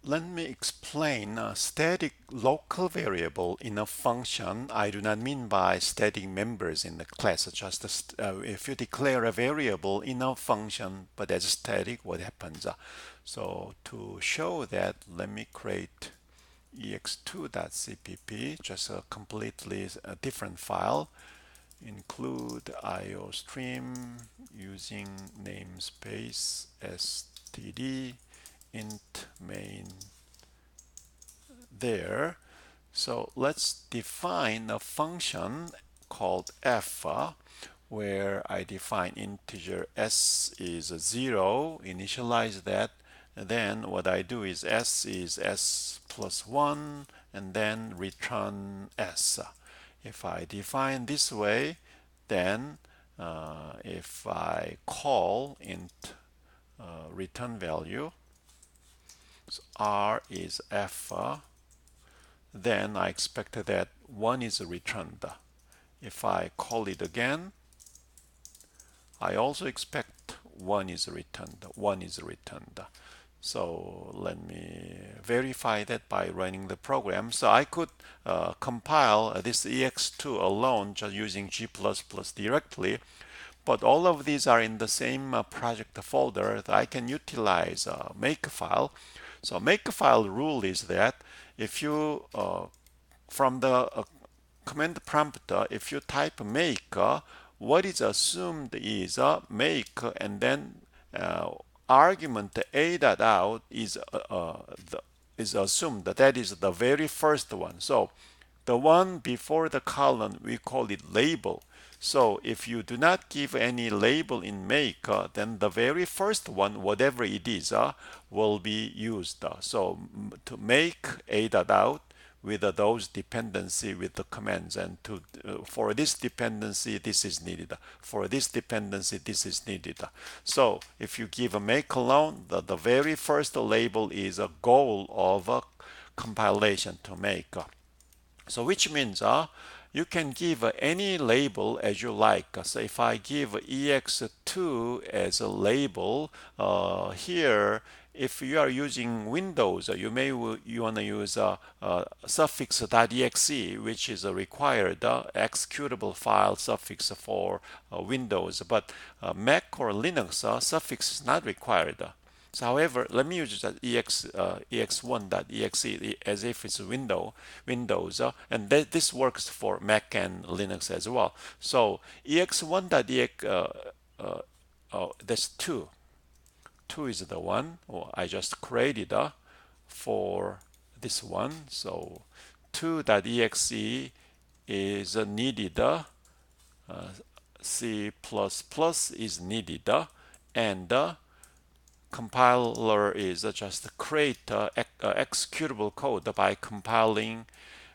let me explain a static local variable in a function. I do not mean by static members in the class. Just if you declare a variable in a function, but as static, what happens? So to show that, let me create ex2.cpp, just a completely different file. Include IO stream using namespace std int main there. So let's define a function called f, where I define integer s is 0, initialize that. And then what I do is s plus 1, and then return s. If I define this way, then if I call int return value, so r is f, then I expect that 1 is returned. If I call it again, I also expect 1 is returned. 1 is returned. So let me verify that by running the program. So I could compile this ex2 alone just using G++ directly, but all of these are in the same project folder that I can utilize Makefile. So Makefile rule is that if you from the command prompt, if you type make, what is assumed is make, and then argument a dot out is assumed that is the very first one. So the one before the colon, we call it label. So if you do not give any label in make, then the very first one, whatever it is, will be used. So to make a dot out with those dependency with the commands, and to for this dependency this is needed, for this dependency this is needed. So if you give a make alone, the very first label is a goal of a compilation to make. So which means you can give any label as you like. So if I give ex2 as a label here, if you are using Windows, you want to use suffix.exe, which is a required executable file suffix for Windows. But Mac or Linux, suffix is not required. So however, let me use that ex1.exe as if it's Windows, and this works for Mac and Linux as well. So ex1.exe, that's 2. 2 is the one I just created for this one. So 2.exe is needed. C++ is needed, and compiler is just create executable code by compiling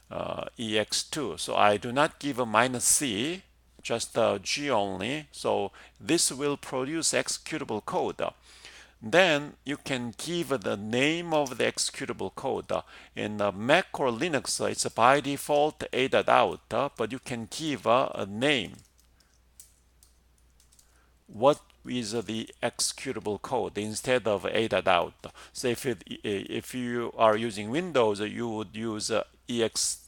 ex2. So I do not give a -c, just G only. So this will produce executable code. Then you can give the name of the executable code. In Mac or Linux, it's by default a.out, but you can give a name. What is the executable code instead of a.out? So if you are using Windows, you would use ex2.exe.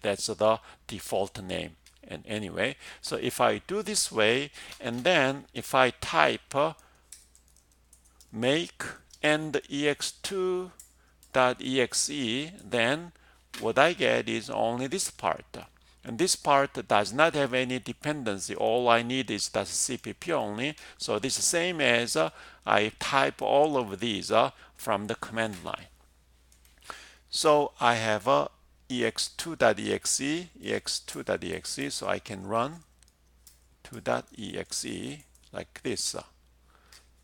That's the default name. And anyway, so if I do this way, and then if I type make and ex2.exe, then what I get is only this part. And this part does not have any dependency. All I need is that CPP only. So this is the same as I type all of these from the command line. So I have ex2.exe, so I can run 2.exe like this.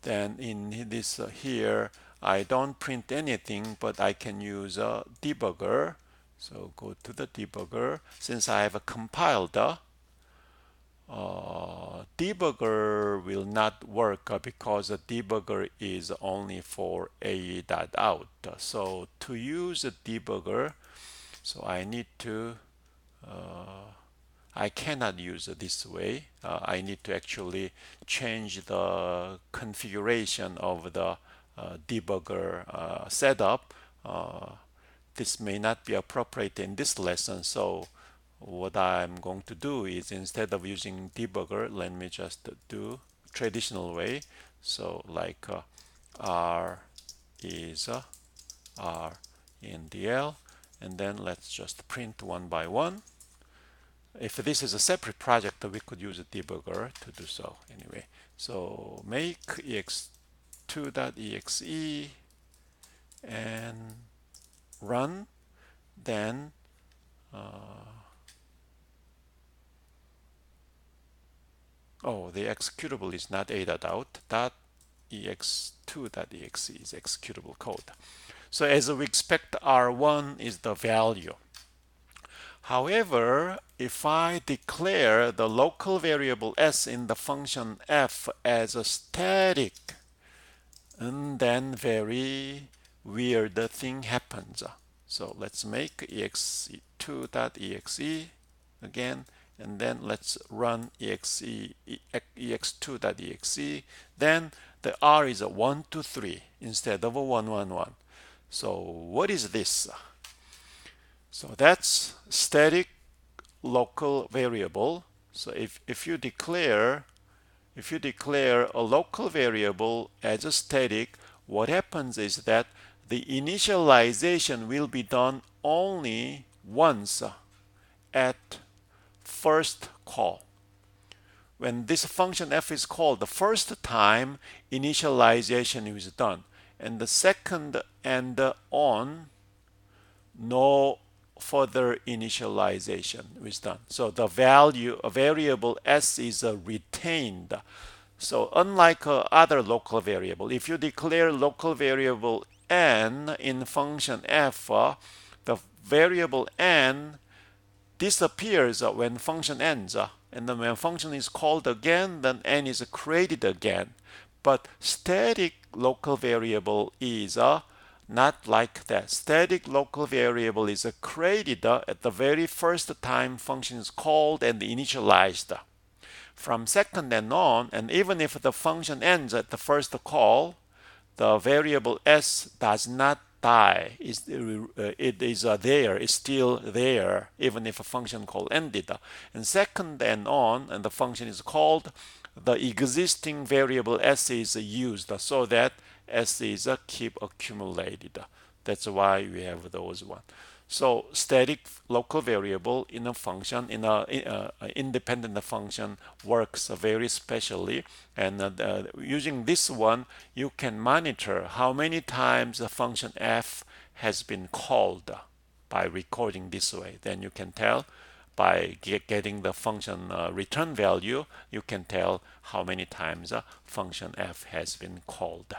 Then in this here, I don't print anything, but I can use a debugger. So go to the debugger. Since I have compiled, debugger will not work because the debugger is only for a.out. So to use a debugger, so I need to I cannot use it this way. I need to actually change the configuration of the debugger setup. This may not be appropriate in this lesson, so what I'm going to do is, instead of using debugger, let me just do traditional way. So like R is R in DL, and then let's just print one by one. If this is a separate project, we could use a debugger to do so anyway. So make ex2.exe and run. Then oh, the executable is not a.out. ex2.exe is executable code. So as we expect, R1 is the value. However, if I declare the local variable s in the function f as a static, and then very weird thing happens. So let's make ex2.exe again, and then let's run ex2.exe. Then the R is a 1, 2, 3 instead of a 1, 1, 1. So what is this? So that's static local variable. So if you declare a local variable as a static, what happens is that the initialization will be done only once at first call. When this function f is called the first time, initialization is done, and the second and on, no further initialization is done. So the value, a variable s is retained. So unlike other local variable, if you declare local variable n in function f, the variable n disappears when function ends. And then when function is called again, then n is created again. But static local variable is not like that. Static local variable is created at the very first time function is called and initialized. From second and on, and even if the function ends at the first call, the variable s does not die. It is there, it's still there, even if a function call ended. And second and on, and the function is called, the existing variable s is used so that s is keep accumulated. That's why we have those one. So static local variable in a function, in a independent function, works very specially. And using this one, you can monitor how many times the function f has been called by recording this way. Then you can tell by getting the function return value, you can tell how many times function f has been called.